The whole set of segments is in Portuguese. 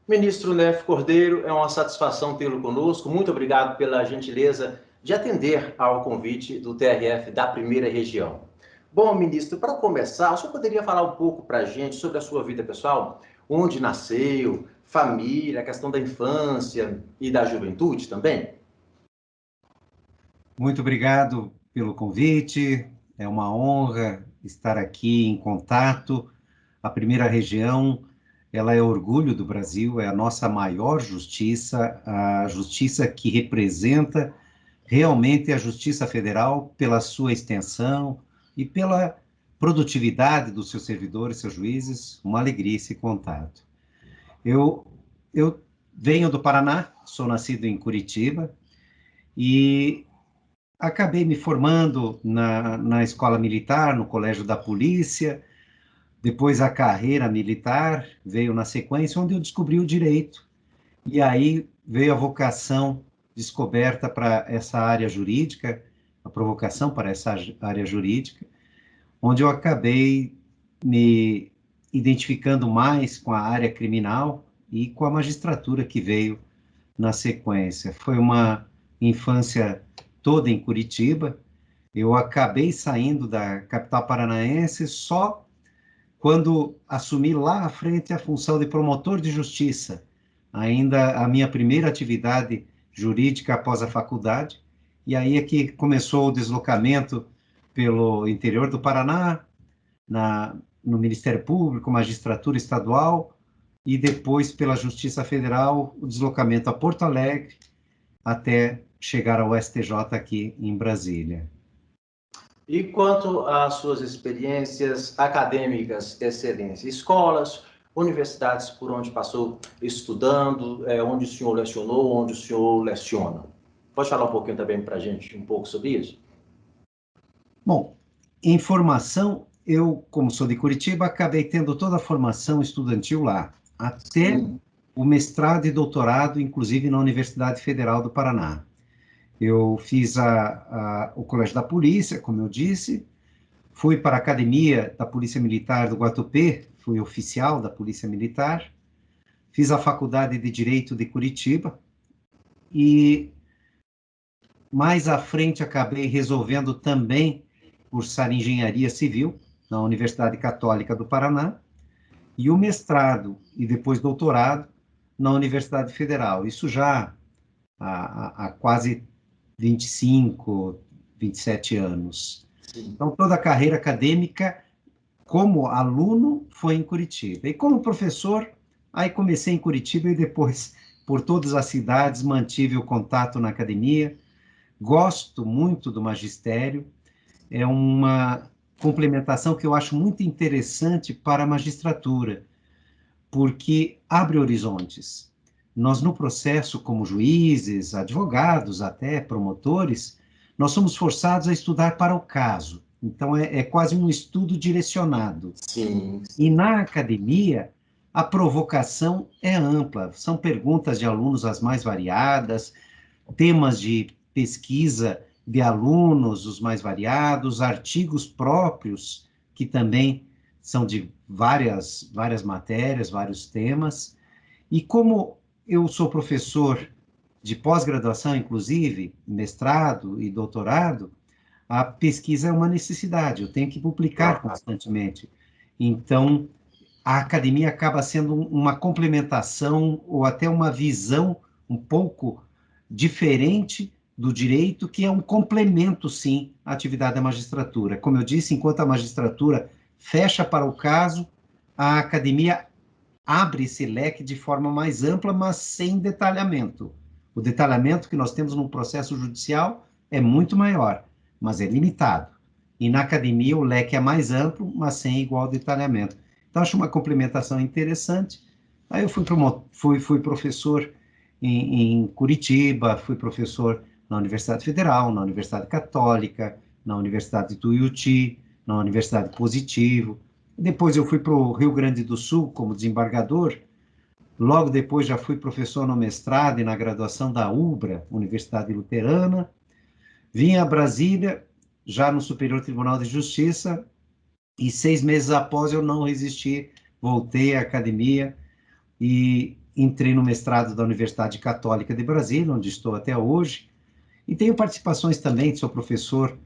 Ministro Nefe Cordeiro, é uma satisfação tê-lo conosco. Muito obrigado pela gentileza de atender ao convite do TRF da Primeira Região. Bom, ministro, para começar, o senhor poderia falar um pouco para a gente sobre a sua vida pessoal? Onde nasceu, família, a questão da infância e da juventude também? Muito obrigado pelo convite. É uma honra estar aqui em contato. A Primeira Região, ela é orgulho do Brasil, é a nossa maior justiça, a justiça que representa realmente a Justiça Federal pela sua extensão e pela produtividade dos seus servidores, seus juízes. Uma alegria esse contato. Eu venho do Paraná, sou nascido em Curitiba e acabei me formando na escola militar, no colégio da polícia, depois a carreira militar veio na sequência, onde eu descobri o direito. E aí veio a vocação descoberta para essa área jurídica, a provocação para essa área jurídica, onde eu acabei me identificando mais com a área criminal e com a magistratura que veio na sequência. Foi uma infância toda em Curitiba. Eu acabei saindo da capital paranaense só quando assumi lá à frente a função de promotor de justiça, ainda a minha primeira atividade jurídica após a faculdade, e aí é que começou o deslocamento pelo interior do Paraná, no Ministério Público, magistratura estadual, e depois pela Justiça Federal, o deslocamento a Porto Alegre, até chegar ao STJ aqui em Brasília. E quanto às suas experiências acadêmicas excelentes, escolas, universidades por onde passou estudando, onde o senhor lecionou, onde o senhor leciona? Pode falar um pouquinho também para a gente, um pouco sobre isso? Bom, em formação, eu, como sou de Curitiba, acabei tendo toda a formação estudantil lá, até o mestrado e doutorado, inclusive na Universidade Federal do Paraná. Eu fiz o Colégio da Polícia, como eu disse, fui para a Academia da Polícia Militar do Guatupê, fui oficial da Polícia Militar, fiz a Faculdade de Direito de Curitiba e mais à frente acabei resolvendo também cursar Engenharia Civil na Universidade Católica do Paraná e o mestrado e depois doutorado na Universidade Federal. Isso já há quase 25, 27 anos. Então, toda a carreira acadêmica, como aluno, foi em Curitiba. E como professor, aí comecei em Curitiba e depois, por todas as cidades, mantive o contato na academia. Gosto muito do magistério. É uma complementação que eu acho muito interessante para a magistratura, porque abre horizontes. Nós, no processo, como juízes, advogados, até promotores, nós somos forçados a estudar para o caso. Então, é quase um estudo direcionado. Sim. E na academia, a provocação é ampla. São perguntas de alunos as mais variadas, temas de pesquisa de alunos os mais variados, artigos próprios, que também são de várias matérias, vários temas. E como eu sou professor de pós-graduação, inclusive, mestrado e doutorado, a pesquisa é uma necessidade, eu tenho que publicar constantemente. Então, a academia acaba sendo uma complementação ou até uma visão um pouco diferente do direito, que é um complemento, sim, à atividade da magistratura. Como eu disse, enquanto a magistratura fecha para o caso, a academia abre esse leque de forma mais ampla, mas sem detalhamento. O detalhamento que nós temos no processo judicial é muito maior, mas é limitado. E na academia o leque é mais amplo, mas sem igual detalhamento. Então, acho uma complementação interessante. Aí eu fui professor em Curitiba, fui professor na Universidade Federal, na Universidade Católica, na Universidade de Tuiuti, na Universidade Positivo. Depois eu fui para o Rio Grande do Sul como desembargador. Logo depois já fui professor no mestrado e na graduação da UBRA, Universidade Luterana. Vim a Brasília, já no Superior Tribunal de Justiça, e 6 meses após eu não resisti, voltei à academia e entrei no mestrado da Universidade Católica de Brasília, onde estou até hoje, e tenho participações também, sou professor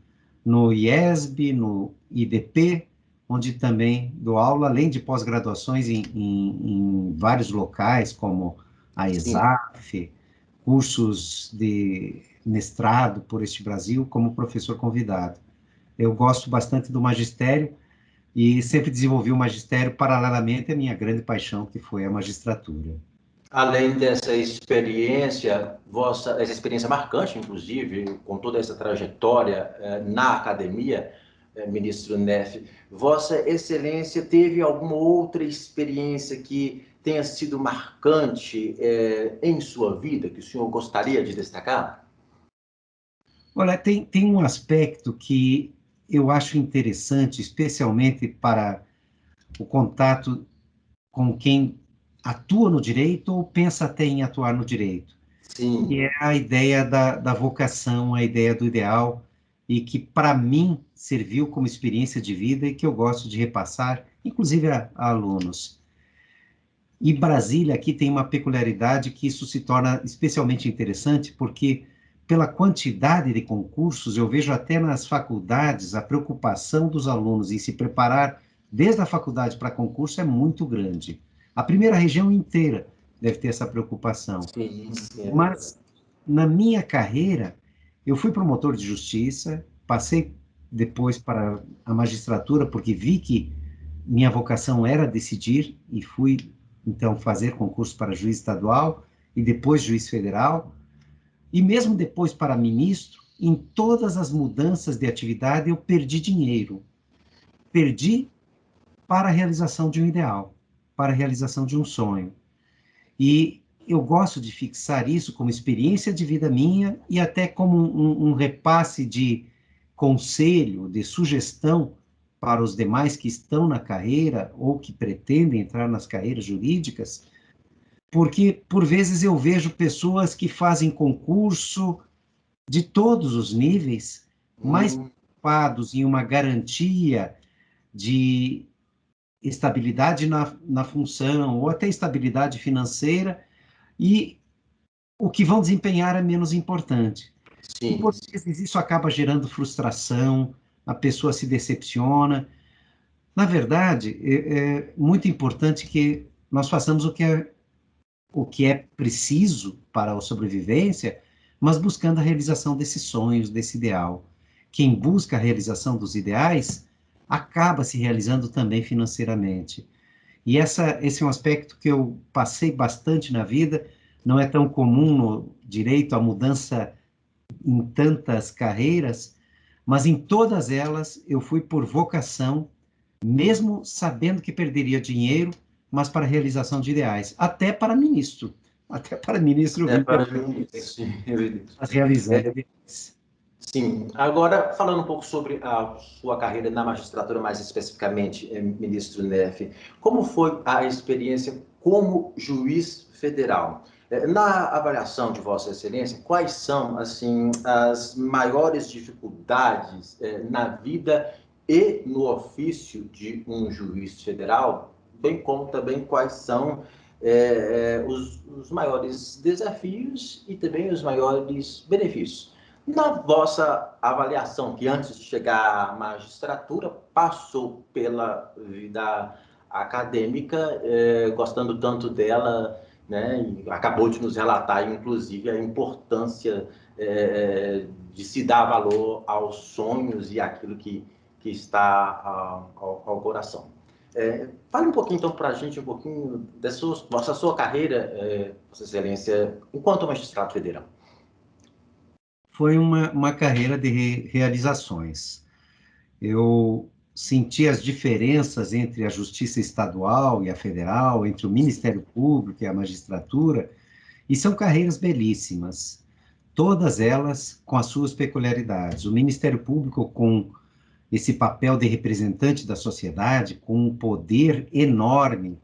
no IESB, no IDP, onde também dou aula, além de pós-graduações em vários locais, como a Sim. ESAF, cursos de mestrado por este Brasil, como professor convidado. Eu gosto bastante do magistério e sempre desenvolvi o magistério paralelamente à minha grande paixão, que foi a magistratura. Além dessa experiência, essa experiência marcante, inclusive, com toda essa trajetória na academia, ministro Neff, Vossa Excelência teve alguma outra experiência que tenha sido marcante em sua vida, que o senhor gostaria de destacar? Olha, tem um aspecto que eu acho interessante, especialmente para o contato com quem atua no direito ou pensa até em atuar no direito, que Sim. é a ideia da vocação, a ideia do ideal, e que, para mim, serviu como experiência de vida e que eu gosto de repassar, inclusive a alunos. E Brasília aqui tem uma peculiaridade que isso se torna especialmente interessante, porque pela quantidade de concursos, eu vejo até nas faculdades a preocupação dos alunos em se preparar desde a faculdade para concurso é muito grande. A primeira região inteira deve ter essa preocupação. Sim, sim, é verdade. Mas na minha carreira, eu fui promotor de justiça, passei depois para a magistratura, porque vi que minha vocação era decidir, e fui, então, fazer concurso para juiz estadual e depois juiz federal, e mesmo depois para ministro, em todas as mudanças de atividade eu perdi dinheiro. Perdi para a realização de um ideal, para a realização de um sonho. E eu gosto de fixar isso como experiência de vida minha e até como um repasse de conselho, de sugestão para os demais que estão na carreira ou que pretendem entrar nas carreiras jurídicas, porque por vezes eu vejo pessoas que fazem concurso de todos os níveis, mais Hum, preocupados em uma garantia de estabilidade na função ou até estabilidade financeira, e o que vão desempenhar é menos importante. E sim, por vezes isso acaba gerando frustração, a pessoa se decepciona. Na verdade, é muito importante que nós façamos o que é preciso para a sobrevivência, mas buscando a realização desses sonhos, desse ideal. Quem busca a realização dos ideais acaba se realizando também financeiramente. E esse é um aspecto que eu passei bastante na vida, não é tão comum no direito a mudança em tantas carreiras, mas em todas elas eu fui por vocação, mesmo sabendo que perderia dinheiro, mas para a realização de ideais, até para ministro. Até para ministro eu é vim para pela mim, sim, realizando ideais. sim. Agora, falando um pouco sobre a sua carreira na magistratura, mais especificamente, ministro Neff, como foi a experiência como juiz federal? Na avaliação de Vossa Excelência, quais são, assim, as maiores dificuldades na vida e no ofício de um juiz federal, bem como também quais são os maiores desafios e também os maiores benefícios? Na vossa avaliação, que antes de chegar à magistratura, passou pela vida acadêmica, gostando tanto dela, né, e acabou de nos relatar, inclusive, a importância de se dar valor aos sonhos e aquilo que está ao coração. Fale um pouquinho, então, para a gente, um pouquinho da sua carreira, Vossa Excelência, enquanto magistrado federal. Foi uma carreira de realizações. Eu senti as diferenças entre a justiça estadual e a federal, entre o Ministério Público e a magistratura, e são carreiras belíssimas, todas elas com as suas peculiaridades. O Ministério Público com esse papel de representante da sociedade, com um poder enorme.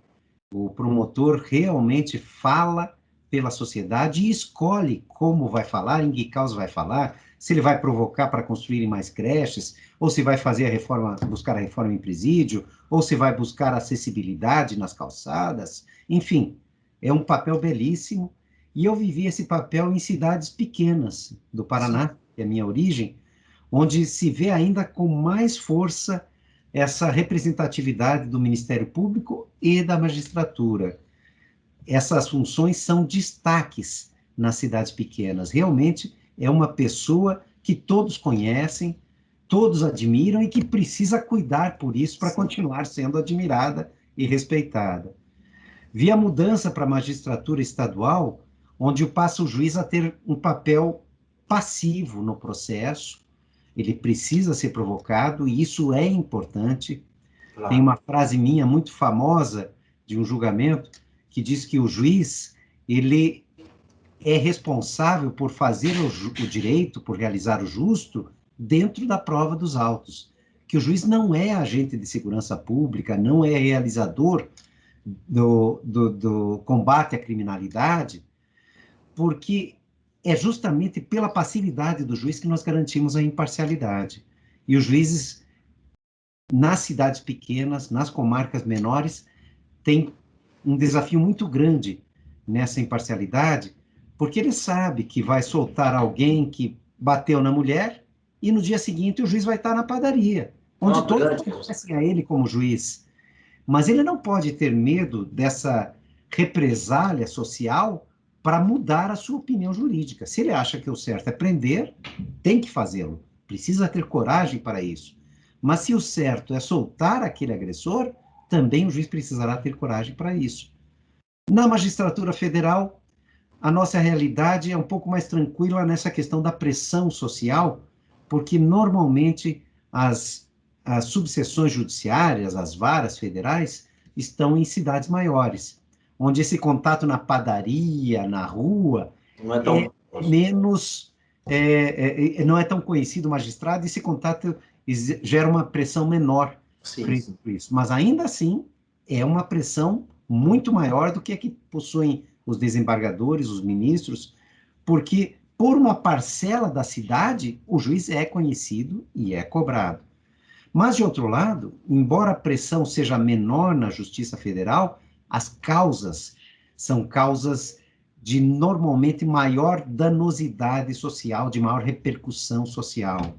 O promotor realmente fala pela sociedade e escolhe como vai falar, em que causa vai falar, se ele vai provocar para construírem mais creches, ou se vai fazer a reforma, buscar a reforma em presídio, ou se vai buscar acessibilidade nas calçadas, enfim, é um papel belíssimo, e eu vivi esse papel em cidades pequenas do Paraná, que é a minha origem, onde se vê ainda com mais força essa representatividade do Ministério Público e da magistratura. Essas funções são destaques nas cidades pequenas. Realmente é uma pessoa que todos conhecem, todos admiram e que precisa cuidar por isso para continuar sendo admirada e respeitada. Vi a mudança para a magistratura estadual, onde passa o juiz a ter um papel passivo no processo, ele precisa ser provocado, e isso é importante. Claro. Tem uma frase minha muito famosa de um julgamento que diz que o juiz, ele é responsável por fazer o direito, por realizar o justo, dentro da prova dos autos. Que o juiz não é agente de segurança pública, não é realizador do combate à criminalidade, porque é justamente pela passividade do juiz que nós garantimos a imparcialidade. E os juízes, nas cidades pequenas, nas comarcas menores, têm um desafio muito grande nessa imparcialidade, porque ele sabe que vai soltar alguém que bateu na mulher e no dia seguinte o juiz vai estar na padaria, onde todos conhecem a ele como juiz. Mas ele não pode ter medo dessa represália social para mudar a sua opinião jurídica. Se ele acha que o certo é prender, tem que fazê-lo. Precisa ter coragem para isso. Mas se o certo é soltar aquele agressor, também o juiz precisará ter coragem para isso. Na magistratura federal, a nossa realidade é um pouco mais tranquila nessa questão da pressão social, porque normalmente as subseções judiciárias, as varas federais, estão em cidades maiores, onde esse contato na padaria, na rua, não é tão menos, não é tão conhecido o magistrado, e esse contato gera uma pressão menor frente a isso. Mas ainda assim, é uma pressão muito maior do que a que possuem os desembargadores, os ministros, porque por uma parcela da cidade, o juiz é conhecido e é cobrado. Mas, de outro lado, embora a pressão seja menor na Justiça Federal, as causas são causas de, normalmente, maior danosidade social, de maior repercussão social.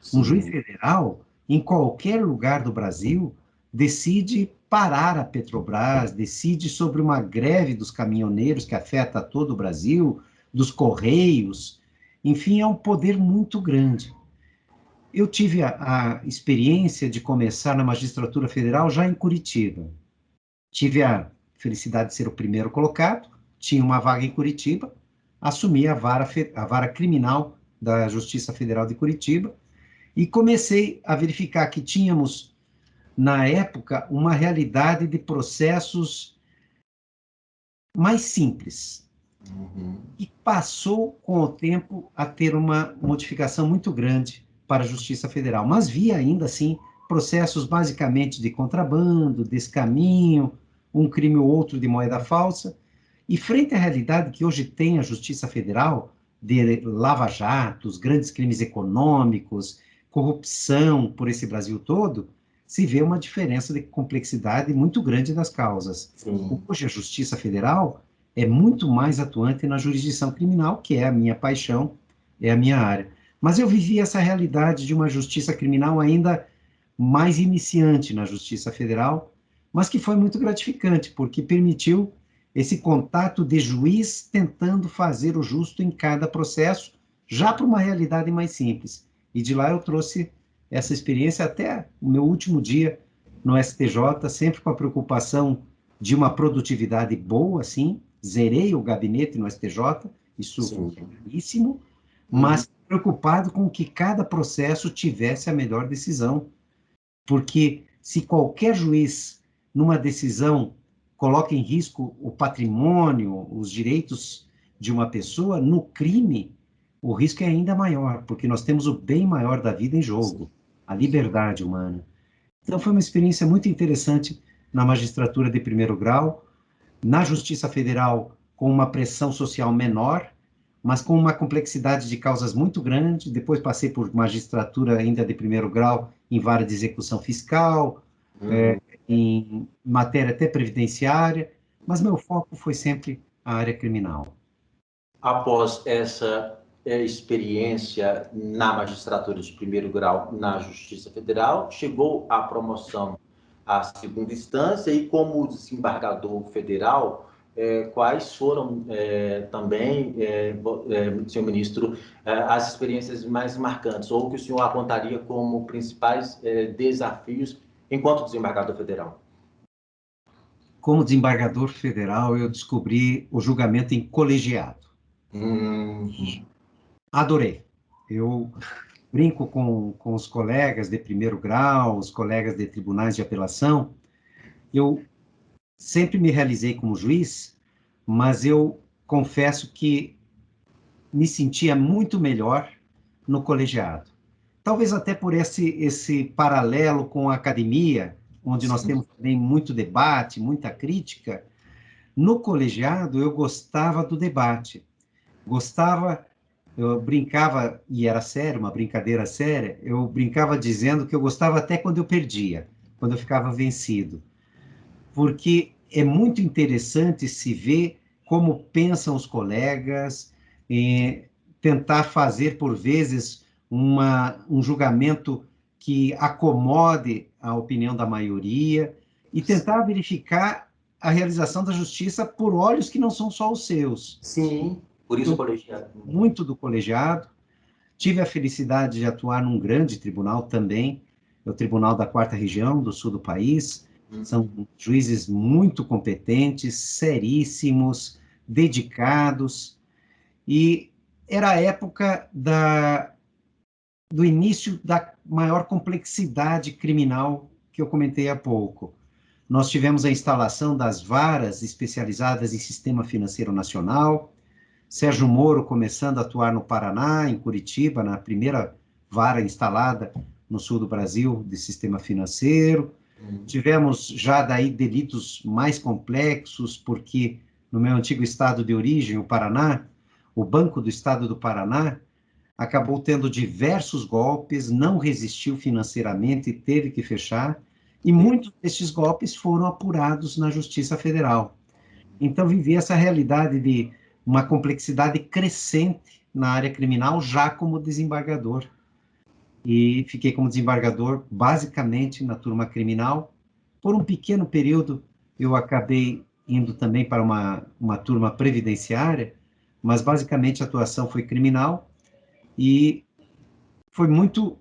Sim. Um juiz federal, em qualquer lugar do Brasil, decide parar a Petrobras, decide sobre uma greve dos caminhoneiros que afeta todo o Brasil, dos Correios, enfim, é um poder muito grande. Eu tive a experiência de começar na magistratura federal já em Curitiba. Tive a felicidade de ser o primeiro colocado, tinha uma vaga em Curitiba, assumi a vara criminal da Justiça Federal de Curitiba e comecei a verificar que tínhamos, na época, uma realidade de processos mais simples. E passou, com o tempo, a ter uma modificação muito grande para a Justiça Federal. Mas via ainda assim processos basicamente de contrabando, descaminho, um crime ou outro de moeda falsa. E frente à realidade que hoje tem a Justiça Federal, de lava-jatos, grandes crimes econômicos, corrupção por esse Brasil todo, se vê uma diferença de complexidade muito grande das causas. Sim. Hoje a Justiça Federal é muito mais atuante na jurisdição criminal, que é a minha paixão, é a minha área. Mas eu vivi essa realidade de uma justiça criminal ainda mais iniciante na Justiça Federal, mas que foi muito gratificante, porque permitiu esse contato de juiz tentando fazer o justo em cada processo, já para uma realidade mais simples. E de lá eu trouxe essa experiência até o meu último dia no STJ, sempre com a preocupação de uma produtividade boa, assim, zerei o gabinete no STJ, isso é belíssimo, mas preocupado com que cada processo tivesse a melhor decisão, porque se qualquer juiz, numa decisão, coloca em risco o patrimônio, os direitos de uma pessoa, no crime, o risco é ainda maior, porque nós temos o bem maior da vida em jogo, a liberdade humana. Então foi uma experiência muito interessante na magistratura de primeiro grau, na Justiça Federal com uma pressão social menor, mas com uma complexidade de causas muito grande. Depois passei por magistratura ainda de primeiro grau em vara de execução fiscal, em matéria até previdenciária, mas meu foco foi sempre a área criminal. Após essa experiência na magistratura de primeiro grau na Justiça Federal, chegou à promoção à segunda instância e como desembargador federal, quais foram também, senhor ministro, as experiências mais marcantes ou que o senhor apontaria como principais desafios enquanto desembargador federal? Como desembargador federal, eu descobri o julgamento em colegiado. Hum. Adorei. Eu brinco com os colegas de primeiro grau, os colegas de tribunais de apelação. Eu sempre me realizei como juiz, mas eu confesso que me sentia muito melhor no colegiado. Talvez até por esse paralelo com a academia, onde nós Sim. temos também muito debate, muita crítica. No colegiado, eu gostava do debate. Gostava, eu brincava, e era sério, uma brincadeira séria, eu brincava dizendo que eu gostava até quando eu perdia, quando eu ficava vencido. Porque é muito interessante se ver como pensam os colegas, tentar fazer, por vezes, um julgamento que acomode a opinião da maioria e tentar verificar a realização da justiça por olhos que não são só os seus. Sim, por isso o Eu, colegiado. muito do colegiado, tive a felicidade de atuar num grande tribunal também, é o Tribunal da Quarta Região do sul do país. São juízes muito competentes, seríssimos, dedicados, e era a época do início da maior complexidade criminal que eu comentei há pouco. Nós tivemos a instalação das varas especializadas em sistema financeiro nacional, Sérgio Moro começando a atuar no Paraná, em Curitiba, na primeira vara instalada no sul do Brasil de sistema financeiro. Tivemos já daí delitos mais complexos, porque no meu antigo estado de origem, o Paraná, o Banco do Estado do Paraná acabou tendo diversos golpes, não resistiu financeiramente e teve que fechar, e muitos desses golpes foram apurados na Justiça Federal. Então, vivi essa realidade de uma complexidade crescente na área criminal, já como desembargador. E fiquei como desembargador, basicamente, na turma criminal. Por um pequeno período, eu acabei indo também para uma turma previdenciária, mas basicamente a atuação foi criminal e foi muito,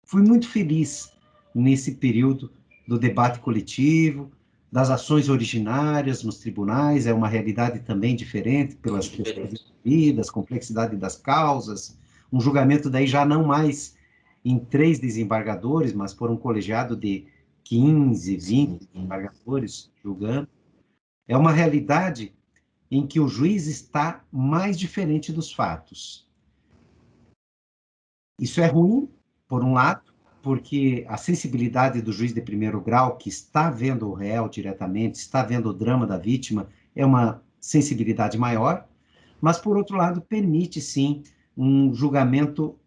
fui muito feliz nesse período do debate coletivo, das ações originárias nos tribunais, é uma realidade também diferente pelas pessoas envolvidas, complexidade das causas, um julgamento daí já não mais em 3 desembargadores, mas por um colegiado de 15, 20 desembargadores julgando. É uma realidade em que o juiz está mais diferente dos fatos. Isso é ruim, por um lado, porque a sensibilidade do juiz de primeiro grau, que está vendo o réu diretamente, está vendo o drama da vítima, é uma sensibilidade maior, mas, por outro lado, permite, sim, um julgamento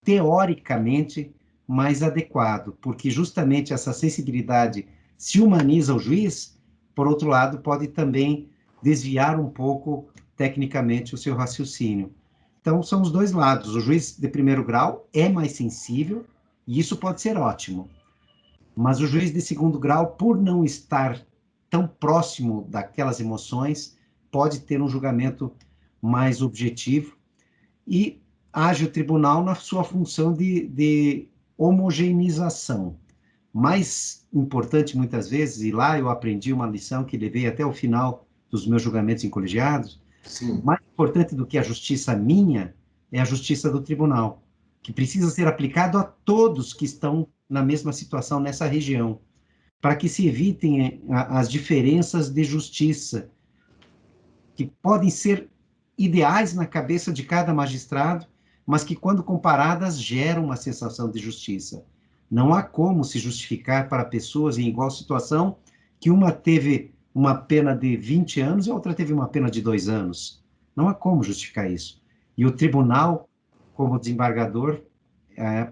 teoricamente mais adequado, porque justamente essa sensibilidade se humaniza o juiz, por outro lado, pode também desviar um pouco, tecnicamente, o seu raciocínio. Então, são os dois lados. O juiz de primeiro grau é mais sensível, e isso pode ser ótimo. Mas o juiz de segundo grau, por não estar tão próximo daquelas emoções, pode ter um julgamento mais objetivo e age o tribunal na sua função de homogeneização. Mais importante, muitas vezes, e lá eu aprendi uma lição que levei até o final dos meus julgamentos em colegiados, Sim. mais importante do que a justiça minha é a justiça do tribunal, que precisa ser aplicado a todos que estão na mesma situação nessa região, para que se evitem as diferenças de justiça, que podem ser ideais na cabeça de cada magistrado, mas que, quando comparadas, geram uma sensação de justiça. Não há como se justificar para pessoas em igual situação que uma teve uma pena de 20 anos e a outra teve uma pena de 2 anos. Não há como justificar isso. E o tribunal, como desembargador,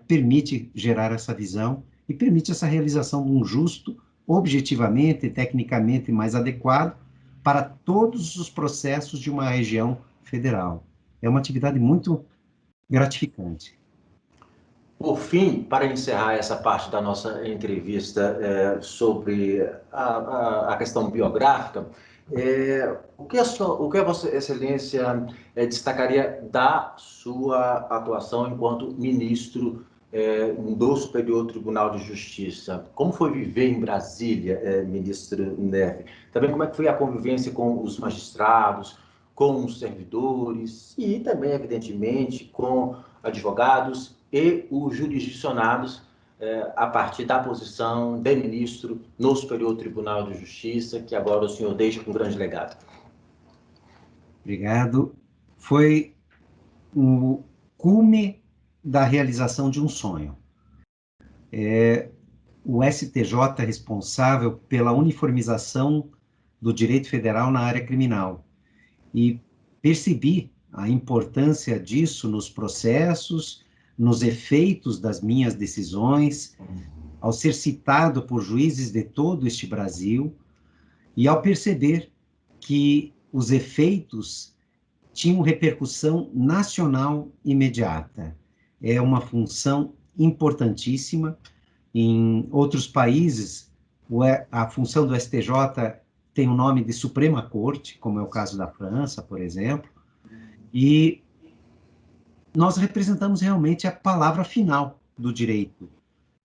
permite gerar essa visão e permite essa realização de um justo objetivamente e tecnicamente mais adequado para todos os processos de uma região federal. É uma atividade muito gratificante. Por fim, para encerrar essa parte da nossa entrevista sobre a questão biográfica, o que a Vossa Excelência destacaria da sua atuação enquanto ministro do Superior Tribunal de Justiça? Como foi viver em Brasília, ministro Neves? Também como é que foi a convivência com os magistrados, com os servidores e também, evidentemente, com advogados e os jurisdicionados a partir da posição de ministro no Superior Tribunal de Justiça, que agora o senhor deixa com um grande legado. Obrigado. Foi o cume da realização de um sonho. O STJ é responsável pela uniformização do direito federal na área criminal. E percebi a importância disso nos processos, nos efeitos das minhas decisões, ao ser citado por juízes de todo este Brasil, e ao perceber que os efeitos tinham repercussão nacional imediata. É uma função importantíssima. Em outros países, a função do STJ tem o nome de Suprema Corte, como é o caso da França, por exemplo, e nós representamos realmente a palavra final do direito.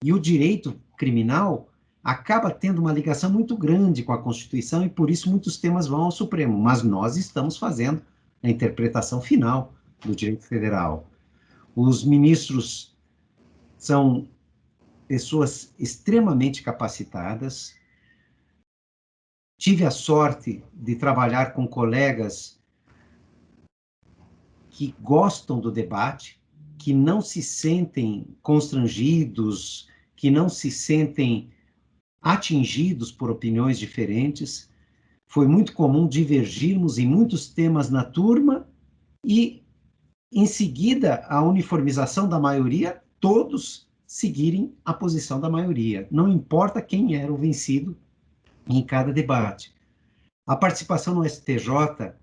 E o direito criminal acaba tendo uma ligação muito grande com a Constituição e, por isso, muitos temas vão ao Supremo, mas nós estamos fazendo a interpretação final do direito federal. Os ministros são pessoas extremamente capacitadas. Tive a sorte de trabalhar com colegas que gostam do debate, que não se sentem constrangidos, que não se sentem atingidos por opiniões diferentes. Foi muito comum divergirmos em muitos temas na turma e, em seguida, a uniformização da maioria, todos seguirem a posição da maioria. Não importa quem era o vencido em cada debate. A participação no STJ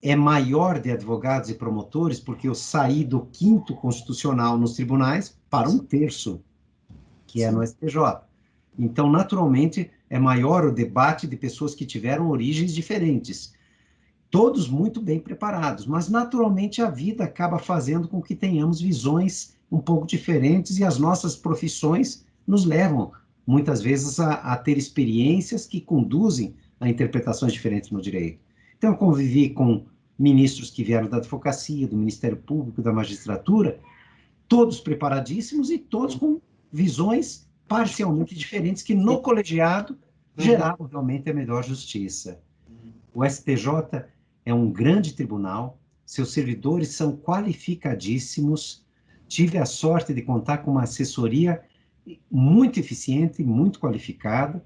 é maior de advogados e promotores, porque eu saí do 5º constitucional nos tribunais para 1/3, que é no STJ. Então, naturalmente, é maior o debate de pessoas que tiveram origens diferentes. Todos muito bem preparados, mas, naturalmente, a vida acaba fazendo com que tenhamos visões um pouco diferentes e as nossas profissões nos levam, muitas vezes, a ter experiências que conduzem a interpretações diferentes no direito. Então, eu convivi com ministros que vieram da advocacia, do Ministério Público, da magistratura, todos preparadíssimos e todos com visões parcialmente diferentes, que no colegiado geravam realmente a melhor justiça. O STJ é um grande tribunal, seus servidores são qualificadíssimos, tive a sorte de contar com uma assessoria muito eficiente, muito qualificada,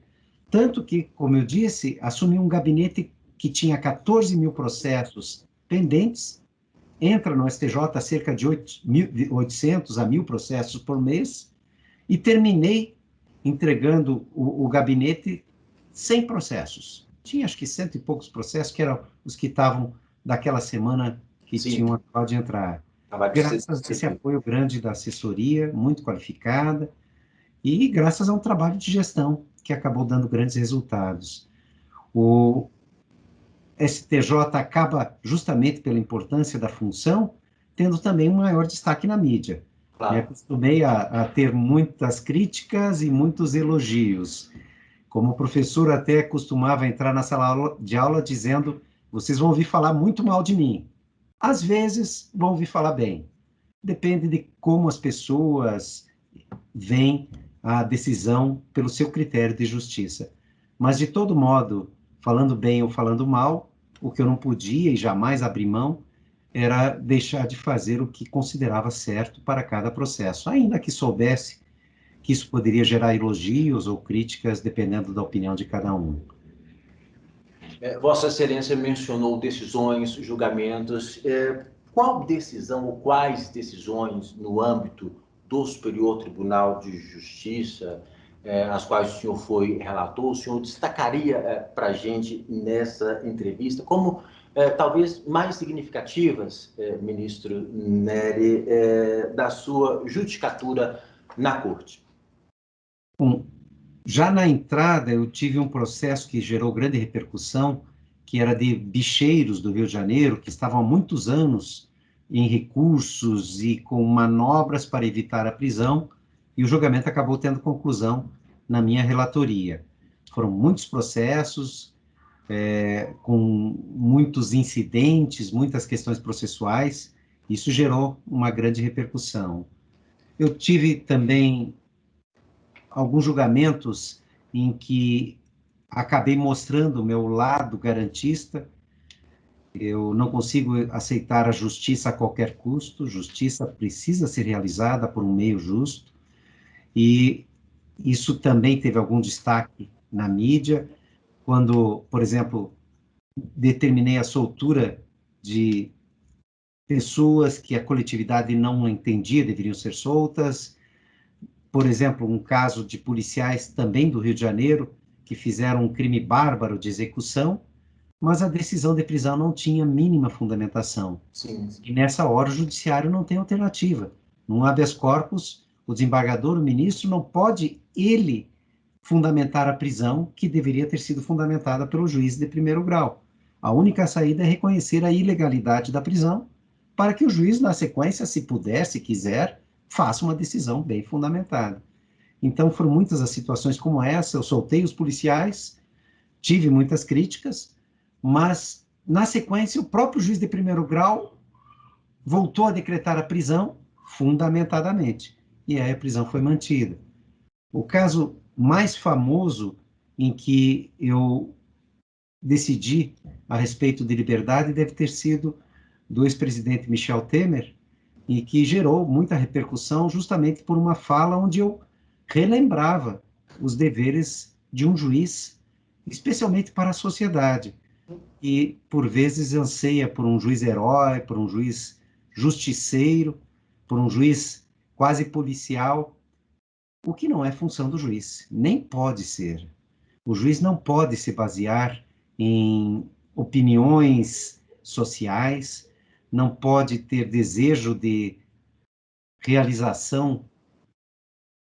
tanto que, como eu disse, assumi um gabinete que tinha 14 mil processos pendentes, entra no STJ cerca de 800 a 1.000 processos por mês, e terminei entregando o gabinete sem processos. Tinha acho que 100 e poucos processos, que eram os que estavam daquela semana que tinham acabado de entrar. Graças a esse apoio grande da assessoria, muito qualificada, e graças a um trabalho de gestão que acabou dando grandes resultados. O STJ acaba, justamente pela importância da função, tendo também um maior destaque na mídia. Claro. Me acostumei a ter muitas críticas e muitos elogios. Como professor, até costumava entrar na sala de aula dizendo: vocês vão ouvir falar muito mal de mim. Às vezes, vão ouvir falar bem. Depende de como as pessoas veem a decisão pelo seu critério de justiça. Mas, de todo modo, falando bem ou falando mal, o que eu não podia e jamais abri mão era deixar de fazer o que considerava certo para cada processo, ainda que soubesse que isso poderia gerar elogios ou críticas, dependendo da opinião de cada um. Vossa Excelência mencionou decisões, julgamentos. Qual decisão ou quais decisões no âmbito do Superior Tribunal de Justiça as quais o senhor foi relator, o senhor destacaria para a gente nessa entrevista como talvez mais significativas, ministro Nery, da sua judicatura na Corte? Bom, já na entrada, eu tive um processo que gerou grande repercussão, que era de bicheiros do Rio de Janeiro, que estavam há muitos anos em recursos e com manobras para evitar a prisão, e o julgamento acabou tendo conclusão na minha relatoria. Foram muitos processos, com muitos incidentes, muitas questões processuais, isso gerou uma grande repercussão. Eu tive também alguns julgamentos em que acabei mostrando o meu lado garantista. Eu não consigo aceitar a justiça a qualquer custo, justiça precisa ser realizada por um meio justo, e isso também teve algum destaque na mídia, quando, por exemplo, determinei a soltura de pessoas que a coletividade não entendia deveriam ser soltas. Por exemplo, um caso de policiais também do Rio de Janeiro, que fizeram um crime bárbaro de execução, mas a decisão de prisão não tinha mínima fundamentação. Sim. E nessa hora o judiciário não tem alternativa. Num habeas corpus, o desembargador, o ministro, não pode ele fundamentar a prisão que deveria ter sido fundamentada pelo juiz de primeiro grau. A única saída é reconhecer a ilegalidade da prisão, para que o juiz, na sequência, se puder, se quiser, faça uma decisão bem fundamentada. Então, foram muitas as situações como essa, eu soltei os policiais, tive muitas críticas, mas, na sequência, o próprio juiz de primeiro grau voltou a decretar a prisão fundamentadamente, e aí a prisão foi mantida. O caso mais famoso em que eu decidi a respeito de liberdade deve ter sido do ex-presidente Michel Temer, e que gerou muita repercussão justamente por uma fala onde eu relembrava os deveres de um juiz, especialmente para a sociedade, e por vezes anseia por um juiz herói, por um juiz justiceiro, por um juiz quase policial, o que não é função do juiz, nem pode ser. O juiz não pode se basear em opiniões sociais, não pode ter desejo de realização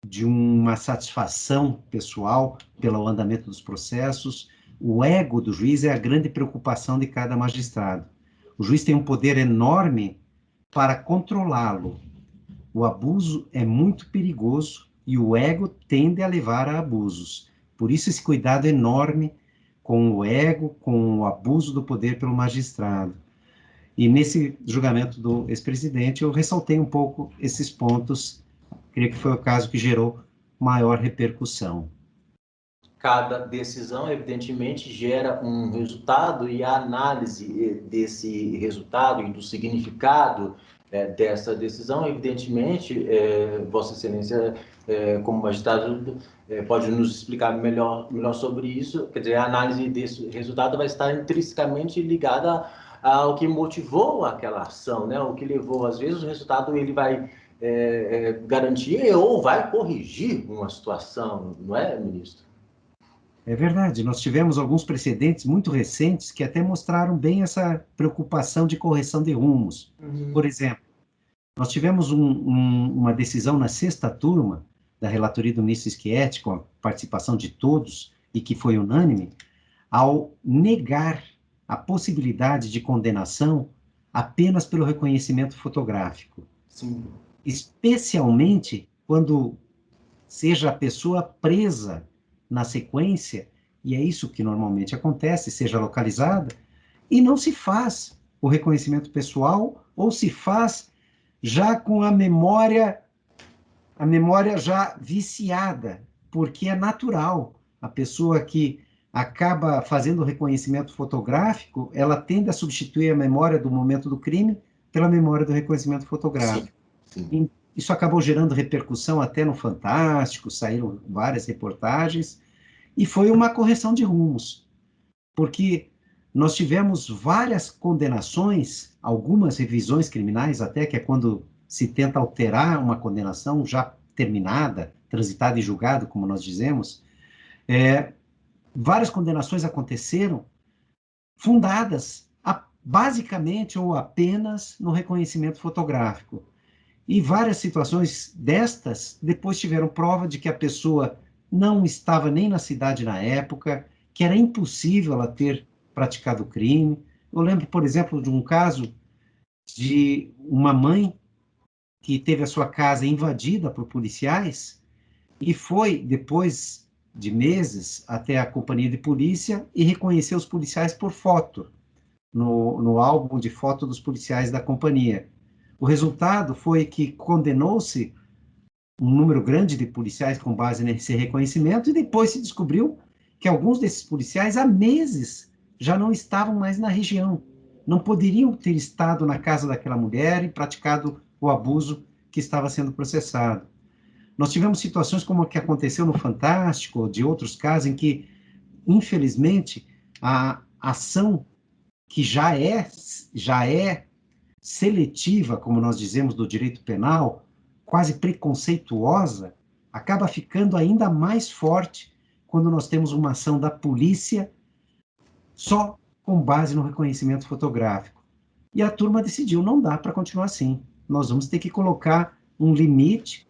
de uma satisfação pessoal pelo andamento dos processos. O ego do juiz é a grande preocupação de cada magistrado. O juiz tem um poder enorme para controlá-lo. O abuso é muito perigoso e o ego tende a levar a abusos. Por isso, esse cuidado enorme com o ego, com o abuso do poder pelo magistrado. E nesse julgamento do ex-presidente, eu ressaltei um pouco esses pontos, creio que foi o caso que gerou maior repercussão. Cada decisão, evidentemente, gera um resultado e a análise desse resultado e do significado dessa decisão, evidentemente, Vossa Excelência, como magistrado, pode nos explicar melhor sobre isso. Quer dizer, a análise desse resultado vai estar intrinsecamente ligada ao que motivou aquela ação, né? O que levou, às vezes, o resultado ele vai garantir ou vai corrigir uma situação, não é, ministro? É verdade, nós tivemos alguns precedentes muito recentes que até mostraram bem essa preocupação de correção de rumos. Por exemplo, nós tivemos uma decisão na sexta turma da relatoria do ministro Schietti, com a participação de todos, e que foi unânime, ao negar a possibilidade de condenação apenas pelo reconhecimento fotográfico. Sim. Especialmente quando seja a pessoa presa na sequência, e é isso que normalmente acontece, seja localizada, e não se faz o reconhecimento pessoal, ou se faz já com a memória já viciada, porque é natural. A pessoa que acaba fazendo o reconhecimento fotográfico, ela tende a substituir a memória do momento do crime pela memória do reconhecimento fotográfico. Sim, sim. Isso acabou gerando repercussão até no Fantástico, saíram várias reportagens, e foi uma correção de rumos, porque nós tivemos várias condenações, algumas revisões criminais até, que é quando se tenta alterar uma condenação já terminada, transitado e julgado, como nós dizemos, várias condenações aconteceram fundadas basicamente ou apenas no reconhecimento fotográfico. E várias situações destas depois tiveram prova de que a pessoa não estava nem na cidade na época, que era impossível ela ter praticado o crime. Eu lembro, por exemplo, de um caso de uma mãe que teve a sua casa invadida por policiais e foi, depois de meses, até a companhia de polícia e reconheceu os policiais por foto, no álbum de foto dos policiais da companhia. O resultado foi que condenou-se um número grande de policiais com base nesse reconhecimento, e depois se descobriu que alguns desses policiais, há meses, já não estavam mais na região. Não poderiam ter estado na casa daquela mulher e praticado o abuso que estava sendo processado. Nós tivemos situações como a que aconteceu no Fantástico, de outros casos, em que, infelizmente, a ação que já é seletiva, como nós dizemos, do direito penal, quase preconceituosa, acaba ficando ainda mais forte quando nós temos uma ação da polícia só com base no reconhecimento fotográfico. E a turma decidiu, não dá para continuar assim. Nós vamos ter que colocar um limite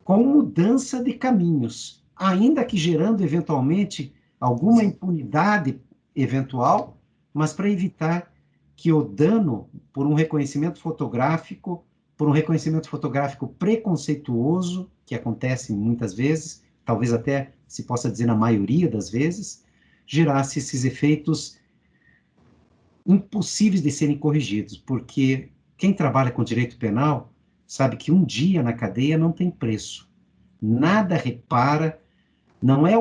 com mudança de caminhos, ainda que gerando eventualmente alguma impunidade eventual, mas para evitar que o dano por um reconhecimento fotográfico, preconceituoso, que acontece muitas vezes, talvez até se possa dizer na maioria das vezes, gerasse esses efeitos impossíveis de serem corrigidos, porque quem trabalha com direito penal sabe que um dia na cadeia não tem preço. Nada repara, não é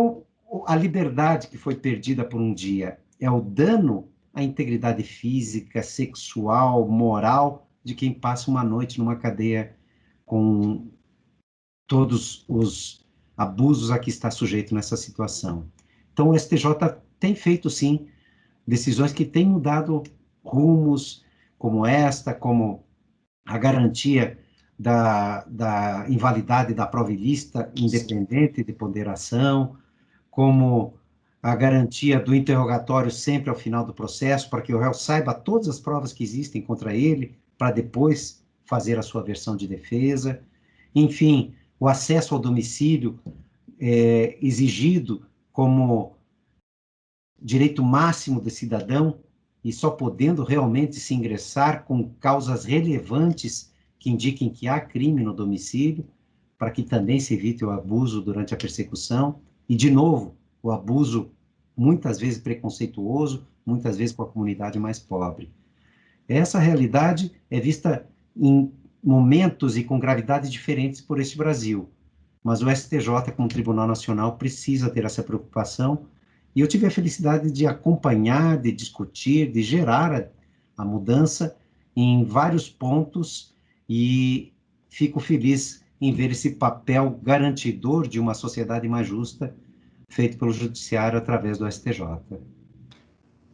a liberdade que foi perdida por um dia, é o dano à integridade física, sexual, moral de quem passa uma noite numa cadeia com todos os abusos a que está sujeito nessa situação. Então, o STJ tem feito, sim, decisões que têm mudado rumos, como esta, como a garantia da invalidade da prova ilícita independente de ponderação, como a garantia do interrogatório sempre ao final do processo, para que o réu saiba todas as provas que existem contra ele, para depois fazer a sua versão de defesa. Enfim, o acesso ao domicílio exigido como direito máximo do cidadão, e só podendo realmente se ingressar com causas relevantes que indiquem que há crime no domicílio, para que também se evite o abuso durante a persecução, e, de novo, o abuso muitas vezes preconceituoso, muitas vezes com a comunidade mais pobre. Essa realidade é vista em momentos e com gravidades diferentes por este Brasil, mas o STJ, como Tribunal Nacional, precisa ter essa preocupação, e eu tive a felicidade de acompanhar, de discutir, de gerar a mudança em vários pontos, e fico feliz em ver esse papel garantidor de uma sociedade mais justa feito pelo Judiciário através do STJ.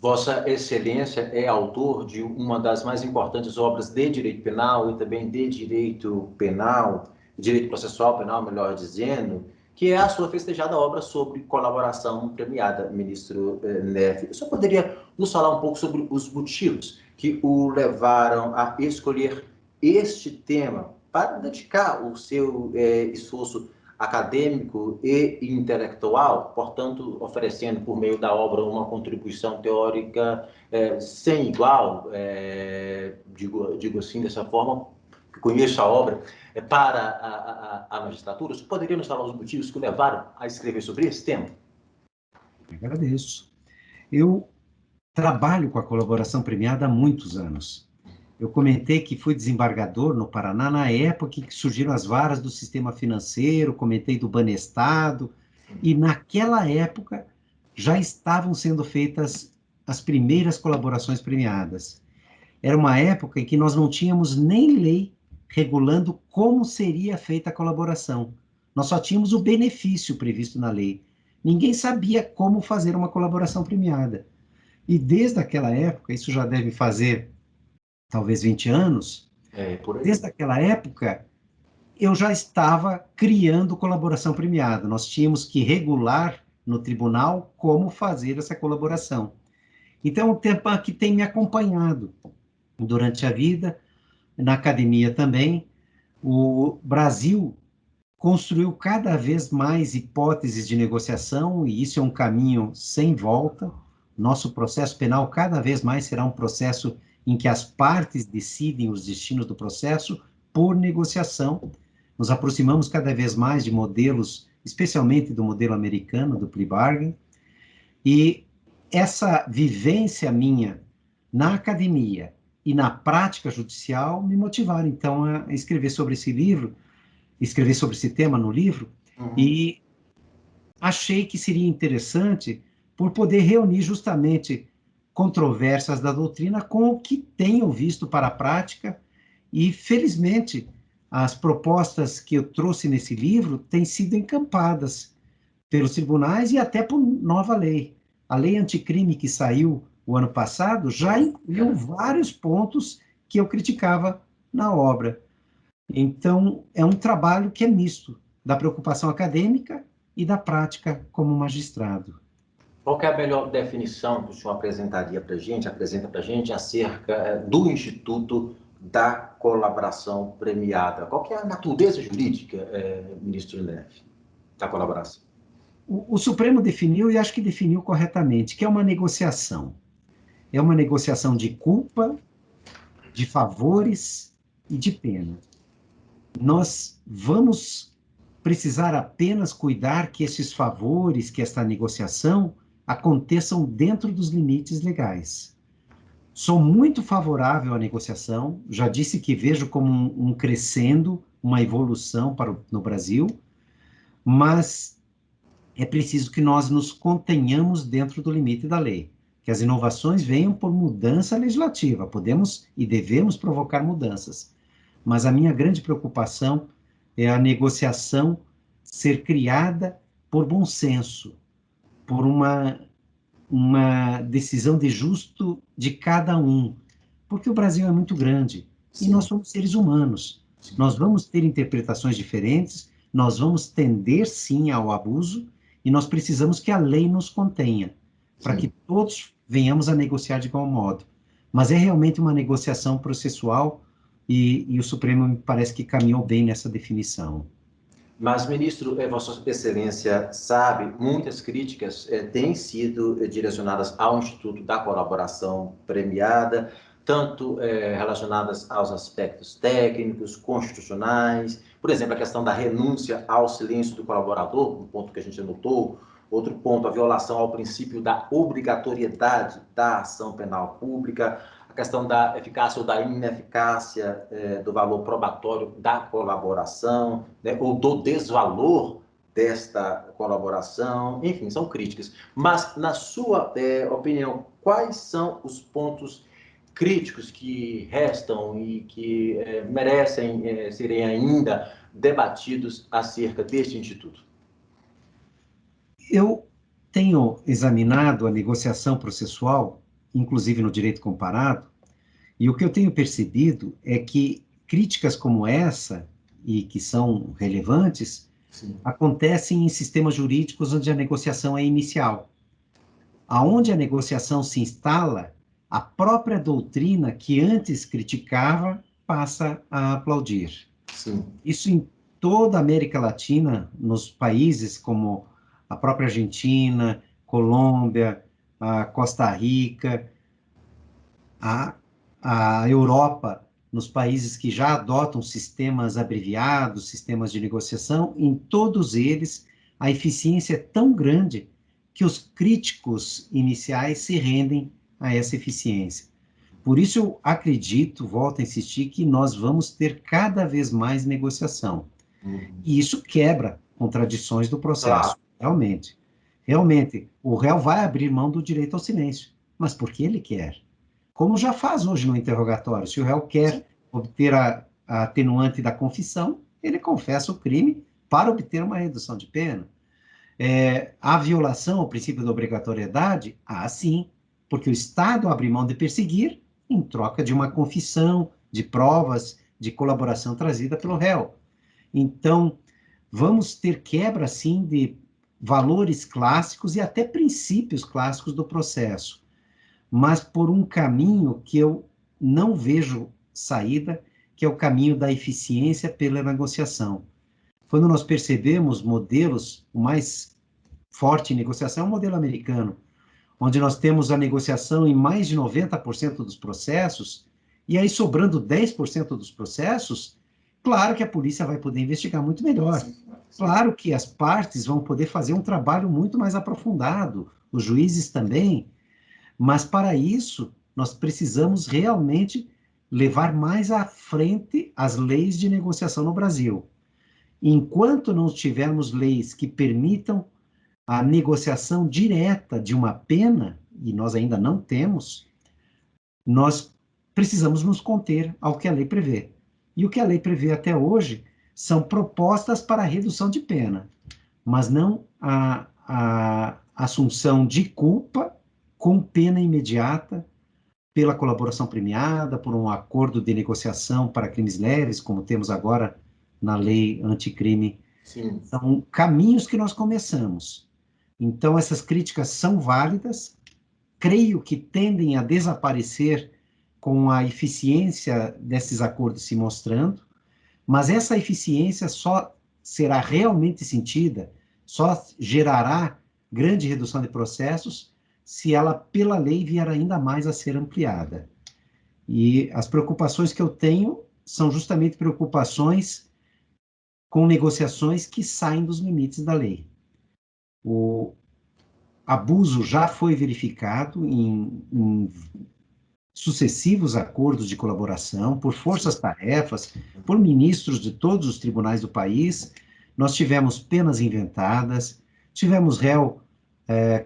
Vossa Excelência é autor de uma das mais importantes obras de direito penal e também de direito penal, direito processual penal, melhor dizendo, que é a sua festejada obra sobre colaboração premiada, ministro Neff. O senhor poderia nos falar um pouco sobre os motivos que o levaram a escolher este tema para dedicar o seu esforço acadêmico e intelectual, portanto, oferecendo por meio da obra uma contribuição teórica sem igual, digo assim, dessa forma, que conheço a obra, para a magistratura. Você poderia nos falar os motivos que o levaram a escrever sobre esse tema? Agradeço. Eu trabalho com a colaboração premiada há muitos anos. Eu comentei que fui desembargador no Paraná na época em que surgiram as varas do sistema financeiro, comentei do Banestado, e naquela época já estavam sendo feitas as primeiras colaborações premiadas. Era uma época em que nós não tínhamos nem lei regulando como seria feita a colaboração. Nós só tínhamos o benefício previsto na lei. Ninguém sabia como fazer uma colaboração premiada. E desde aquela época, isso já deve fazer talvez 20 anos, Por aí. desde aquela época, eu já estava criando colaboração premiada. Nós tínhamos que regular no tribunal como fazer essa colaboração. Então, é um tema que tem me acompanhado durante a vida, na academia também. O Brasil construiu cada vez mais hipóteses de negociação, e isso é um caminho sem volta. Nosso processo penal cada vez mais será um processo em que as partes decidem os destinos do processo por negociação. Nos aproximamos cada vez mais de modelos, especialmente do modelo americano, do plea bargain, e essa vivência minha na academia e na prática judicial me motivaram, então, a escrever sobre esse livro, escrever sobre esse tema no livro, e achei que seria interessante por poder reunir justamente controvérsias da doutrina com o que tenho visto para a prática, e, felizmente, as propostas que eu trouxe nesse livro têm sido encampadas pelos tribunais e até por nova lei. A lei anticrime que saiu o ano passado já incluiu vários pontos que eu criticava na obra. Então, é um trabalho que é misto da preocupação acadêmica e da prática como magistrado. Qual que é a melhor definição que o senhor apresentaria para a gente, apresenta para a gente, acerca do Instituto da Colaboração Premiada? Qual que é a natureza jurídica, ministro Neff, da colaboração? O Supremo definiu, e acho que definiu corretamente, que é uma negociação. É uma negociação de culpa, de favores e de pena. Nós vamos precisar apenas cuidar que esses favores, que esta negociação, aconteçam dentro dos limites legais. Sou muito favorável à negociação, já disse que vejo como um crescendo, uma evolução no Brasil, mas é preciso que nós nos contenhamos dentro do limite da lei, que as inovações venham por mudança legislativa, podemos e devemos provocar mudanças, mas a minha grande preocupação é a negociação ser criada por bom senso, por uma decisão de justo de cada um, porque o Brasil é muito grande. Sim. E nós somos seres humanos. Sim. Nós vamos ter interpretações diferentes, nós vamos tender, sim, ao abuso, e nós precisamos que a lei nos contenha, para que todos venhamos a negociar de igual modo. Mas é realmente uma negociação processual, e o Supremo me parece que caminhou bem nessa definição. Mas, ministro, Vossa Excelência sabe, muitas críticas têm sido direcionadas ao Instituto da Colaboração Premiada, tanto relacionadas aos aspectos técnicos, constitucionais, por exemplo, a questão da renúncia ao silêncio do colaborador, um ponto que a gente anotou, outro ponto, a violação ao princípio da obrigatoriedade da ação penal pública, a questão da eficácia ou da ineficácia do valor probatório da colaboração, né, ou do desvalor desta colaboração, enfim, são críticas. Mas, na sua opinião, quais são os pontos críticos que restam e que merecem serem ainda debatidos acerca deste Instituto? Eu tenho examinado a negociação processual, inclusive no direito comparado, e o que eu tenho percebido é que críticas como essa, e que são relevantes, sim, acontecem em sistemas jurídicos onde a negociação é inicial. Aonde a negociação se instala, a própria doutrina que antes criticava passa a aplaudir. Sim. Isso em toda a América Latina, nos países como a própria Argentina, Colômbia, a Costa Rica, a Europa, nos países que já adotam sistemas abreviados, sistemas de negociação, em todos eles a eficiência é tão grande que os críticos iniciais se rendem a essa eficiência. Por isso eu acredito, volto a insistir, que nós vamos ter cada vez mais negociação. E isso quebra contradições do processo, realmente. Realmente, o réu vai abrir mão do direito ao silêncio, mas porque ele quer. Como já faz hoje no interrogatório. Se o réu quer obter a atenuante da confissão, ele confessa o crime para obter uma redução de pena. A violação ao princípio da obrigatoriedade? Sim, porque o Estado abre mão de perseguir em troca de uma confissão, de provas, de colaboração trazida pelo réu. Então, vamos ter quebra, sim, de valores clássicos e até princípios clássicos do processo, mas por um caminho que eu não vejo saída, que é o caminho da eficiência pela negociação. Quando nós percebemos modelos, o mais forte em negociação é o modelo americano, onde nós temos a negociação em mais de 90% dos processos, e aí sobrando 10% dos processos, claro que a polícia vai poder investigar muito melhor. Claro que as partes vão poder fazer um trabalho muito mais aprofundado, os juízes também, mas para isso nós precisamos realmente levar mais à frente as leis de negociação no Brasil. Enquanto não tivermos leis que permitam a negociação direta de uma pena, e nós ainda não temos, nós precisamos nos conter ao que a lei prevê. E o que a lei prevê até hoje são propostas para a redução de pena, mas não a assunção de culpa com pena imediata pela colaboração premiada, por um acordo de negociação para crimes leves, como temos agora na lei anticrime. Sim. São caminhos que nós começamos. Então, essas críticas são válidas, creio que tendem a desaparecer com a eficiência desses acordos se mostrando, mas essa eficiência só será realmente sentida, só gerará grande redução de processos se ela, pela lei, vier ainda mais a ser ampliada. E as preocupações que eu tenho são justamente preocupações com negociações que saem dos limites da lei. O abuso já foi verificado em sucessivos acordos de colaboração, por forças-tarefas, por ministros de todos os tribunais do país. Nós tivemos penas inventadas, tivemos réu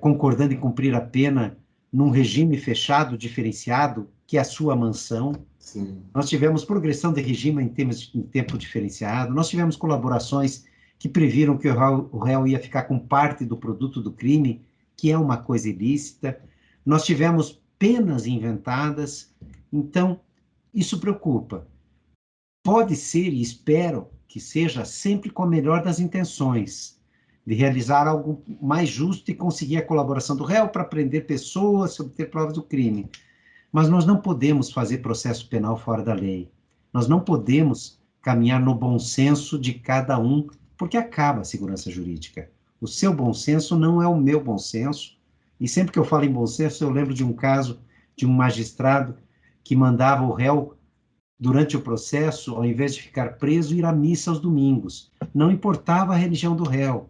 concordando em cumprir a pena num regime fechado, diferenciado, que é a sua mansão. Sim. Nós tivemos progressão de regime em tempo diferenciado, nós tivemos colaborações que previram que o réu ia ficar com parte do produto do crime, que é uma coisa ilícita. Nós tivemos penas inventadas, então isso preocupa. Pode ser, e espero que seja, sempre com a melhor das intenções, de realizar algo mais justo e conseguir a colaboração do réu para prender pessoas, obter provas do crime. Mas nós não podemos fazer processo penal fora da lei. Nós não podemos caminhar no bom senso de cada um, porque acaba a segurança jurídica. O seu bom senso não é o meu bom senso, e sempre que eu falo em bom senso, eu lembro de um caso de um magistrado que mandava o réu, durante o processo, ao invés de ficar preso, ir à missa aos domingos. Não importava a religião do réu.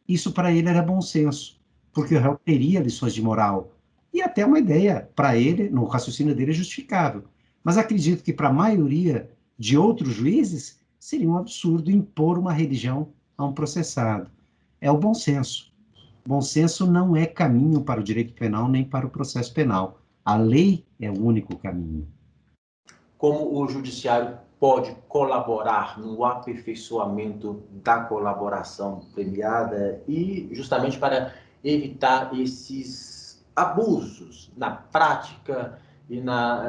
Isso para ele era bom senso, porque o réu teria lições de moral. E até uma ideia, para ele, no raciocínio dele, é justificável. Mas acredito que para a maioria de outros juízes, seria um absurdo impor uma religião a um processado. É o bom senso. Bom senso não é caminho para o direito penal nem para o processo penal. A lei é o único caminho. Como o judiciário pode colaborar no aperfeiçoamento da colaboração premiada e justamente para evitar esses abusos na prática e na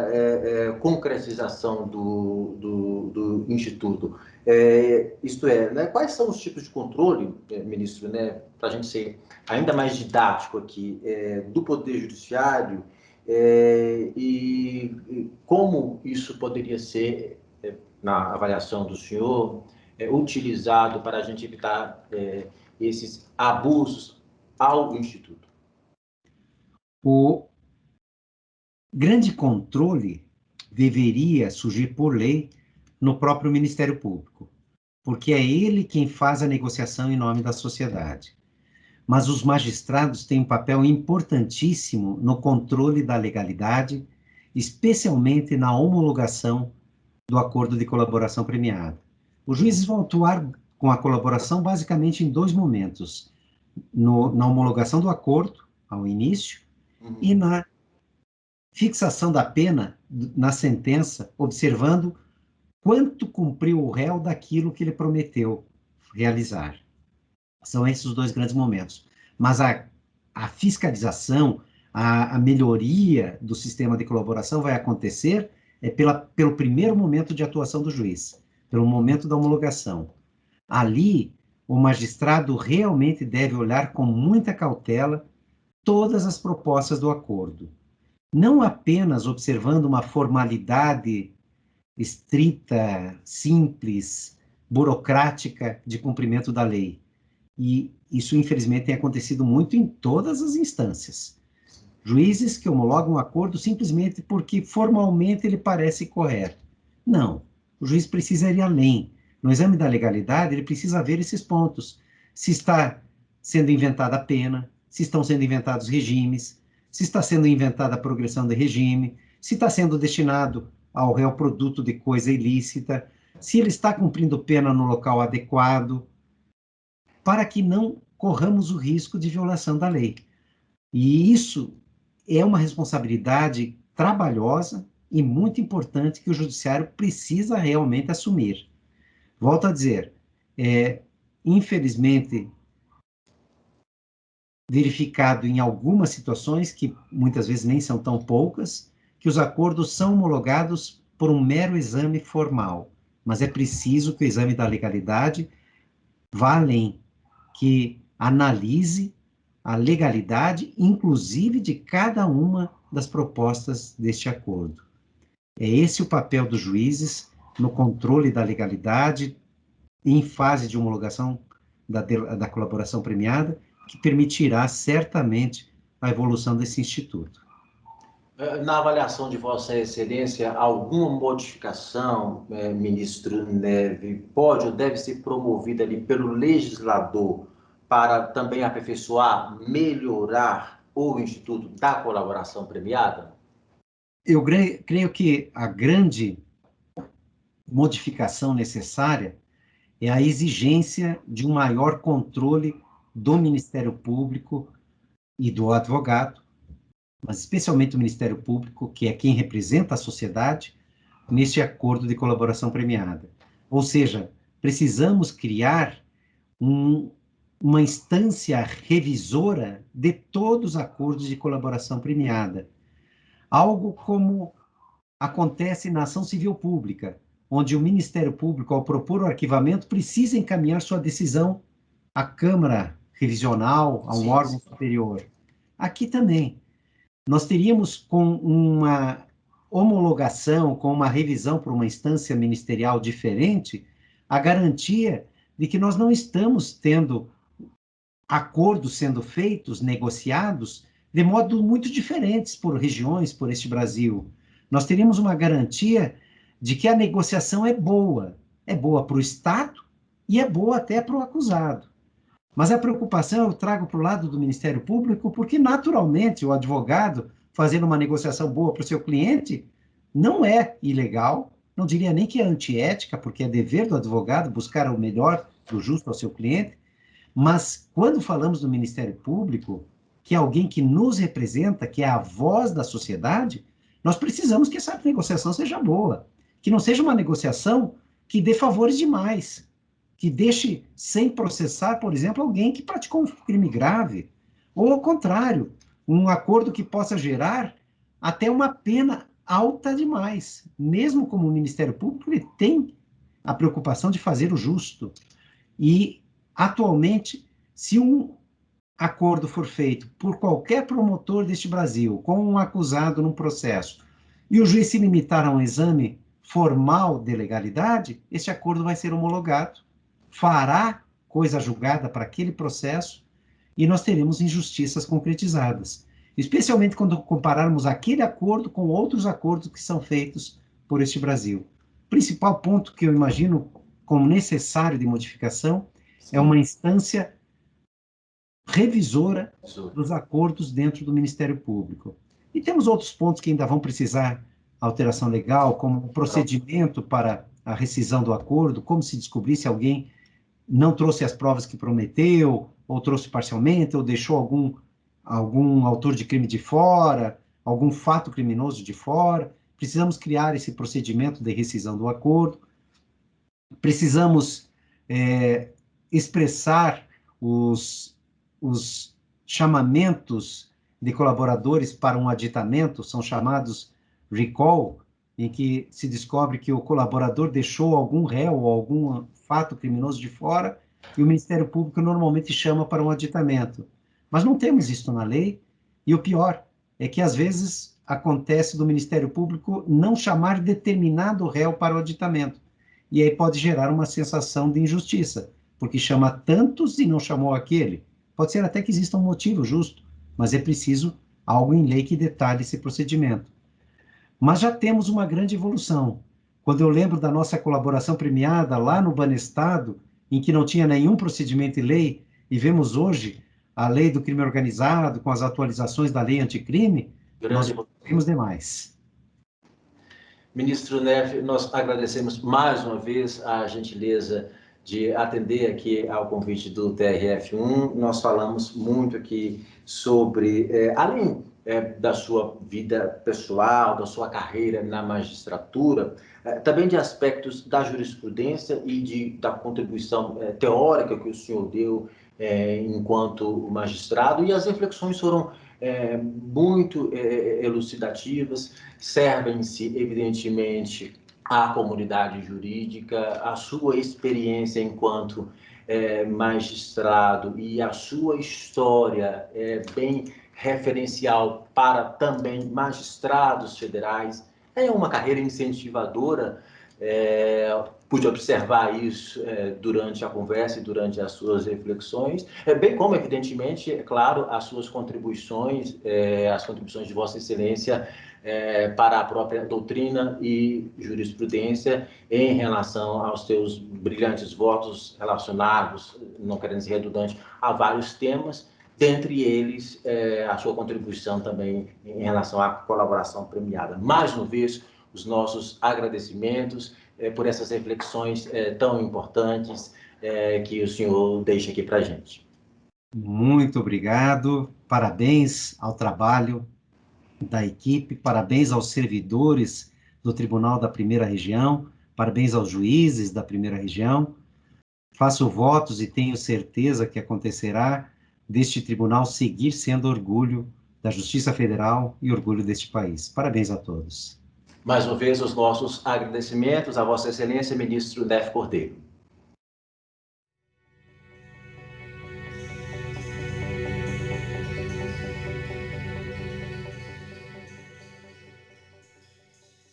concretização do Instituto. Isto é, né, quais são os tipos de controle, ministro, né, para a gente ser ainda mais didático aqui, do Poder Judiciário, e como isso poderia ser, na avaliação do senhor, utilizado para a gente evitar esses abusos ao Instituto? O grande controle deveria surgir por lei no próprio Ministério Público, porque é ele quem faz a negociação em nome da sociedade. Mas os magistrados têm um papel importantíssimo no controle da legalidade, especialmente na homologação do acordo de colaboração premiada. Os juízes vão atuar com a colaboração basicamente em dois momentos: na homologação do acordo, ao início, e na fixação da pena na sentença, observando quanto cumpriu o réu daquilo que ele prometeu realizar. São esses os dois grandes momentos. Mas a fiscalização, a melhoria do sistema de colaboração vai acontecer pelo primeiro momento de atuação do juiz, pelo momento da homologação. Ali, o magistrado realmente deve olhar com muita cautela todas as propostas do acordo, não apenas observando uma formalidade estrita, simples, burocrática de cumprimento da lei. E isso, infelizmente, tem acontecido muito em todas as instâncias. Juízes que homologam um acordo simplesmente porque formalmente ele parece correto. Não, o juiz precisa ir além. No exame da legalidade, ele precisa ver esses pontos. Se está sendo inventada a pena, se estão sendo inventados regimes, se está sendo inventada a progressão de regime, se está sendo destinado ao réu produto de coisa ilícita, se ele está cumprindo pena no local adequado, para que não corramos o risco de violação da lei. E isso é uma responsabilidade trabalhosa e muito importante que o judiciário precisa realmente assumir. Volto a dizer, infelizmente, verificado em algumas situações, que muitas vezes nem são tão poucas, que os acordos são homologados por um mero exame formal, mas é preciso que o exame da legalidade vá além, que analise a legalidade, inclusive de cada uma das propostas deste acordo. É esse o papel dos juízes no controle da legalidade em fase de homologação da colaboração premiada, que permitirá certamente a evolução desse instituto. Na avaliação de Vossa Excelência, alguma modificação, ministro Neve, pode ou deve ser promovida ali pelo legislador para também aperfeiçoar, melhorar o Instituto da Colaboração Premiada? Eu creio que a grande modificação necessária é a exigência de um maior controle do Ministério Público e do advogado, mas especialmente o Ministério Público, que é quem representa a sociedade, neste acordo de colaboração premiada. Ou seja, precisamos criar uma instância revisora de todos os acordos de colaboração premiada. Algo como acontece na ação civil pública, onde o Ministério Público, ao propor o arquivamento, precisa encaminhar sua decisão à Câmara Revisional, a um órgão superior. Aqui também, nós teríamos com uma homologação, com uma revisão por uma instância ministerial diferente, a garantia de que nós não estamos tendo acordos sendo feitos, negociados, de modo muito diferentes por regiões, por este Brasil. Nós teríamos uma garantia de que a negociação é boa para o Estado e é boa até para o acusado. Mas a preocupação eu trago para o lado do Ministério Público, porque naturalmente o advogado, fazendo uma negociação boa para o seu cliente, não é ilegal, não diria nem que é antiética, porque é dever do advogado buscar o melhor do justo ao seu cliente, mas quando falamos do Ministério Público, que é alguém que nos representa, que é a voz da sociedade, nós precisamos que essa negociação seja boa, que não seja uma negociação que dê favores demais, que deixe sem processar, por exemplo, alguém que praticou um crime grave, ou ao contrário, um acordo que possa gerar até uma pena alta demais. Mesmo como o Ministério Público, ele tem a preocupação de fazer o justo. E, atualmente, se um acordo for feito por qualquer promotor deste Brasil, com um acusado num processo, e o juiz se limitar a um exame formal de legalidade, este acordo vai ser homologado, fará coisa julgada para aquele processo, e nós teremos injustiças concretizadas. Especialmente quando compararmos aquele acordo com outros acordos que são feitos por este Brasil. O principal ponto que eu imagino como necessário de modificação é uma instância revisora dos acordos dentro do Ministério Público. E temos outros pontos que ainda vão precisar alteração legal, como o procedimento para a rescisão do acordo, como se descobrir se alguém não trouxe as provas que prometeu, ou trouxe parcialmente, ou deixou algum autor de crime de fora, algum fato criminoso de fora. Precisamos criar esse procedimento de rescisão do acordo. Precisamos expressar os chamamentos de colaboradores para um aditamento, são chamados recall, em que se descobre que o colaborador deixou algum réu ou algum fato criminoso de fora, e o Ministério Público normalmente chama para um aditamento. Mas não temos isso na lei, e o pior é que, às vezes, acontece do Ministério Público não chamar determinado réu para o aditamento. E aí pode gerar uma sensação de injustiça, porque chama tantos e não chamou aquele. Pode ser até que exista um motivo justo, mas é preciso algo em lei que detalhe esse procedimento. Mas já temos uma grande evolução. Quando eu lembro da nossa colaboração premiada lá no Banestado, em que não tinha nenhum procedimento em lei, e vemos hoje a lei do crime organizado, com as atualizações da lei anticrime, nós Grande. temos demais. Ministro Neff, nós agradecemos mais uma vez a gentileza de atender aqui ao convite do TRF1. Nós falamos muito aqui sobre, além da sua vida pessoal, da sua carreira na magistratura, também de aspectos da jurisprudência e da contribuição teórica que o senhor deu enquanto magistrado, e as reflexões foram muito elucidativas, servem-se, evidentemente, à comunidade jurídica, a sua experiência enquanto magistrado e a sua história bem referencial para também magistrados federais. É uma carreira incentivadora, pude observar isso durante a conversa e durante as suas reflexões, bem como, evidentemente, é claro, as suas contribuições, as contribuições de Vossa Excelência para a própria doutrina e jurisprudência em relação aos seus brilhantes votos relacionados, não querendo ser redundante, a vários temas, dentre eles a sua contribuição também em relação à colaboração premiada. Mais uma vez, os nossos agradecimentos por essas reflexões tão importantes que o senhor deixa aqui para a gente. Muito obrigado, parabéns ao trabalho da equipe, parabéns aos servidores do Tribunal da Primeira Região, parabéns aos juízes da Primeira Região. Faço votos e tenho certeza que acontecerá deste tribunal seguir sendo orgulho da Justiça Federal e orgulho deste país. Parabéns a todos. Mais uma vez, os nossos agradecimentos a Vossa Excelência, Ministro Neff Cordeiro.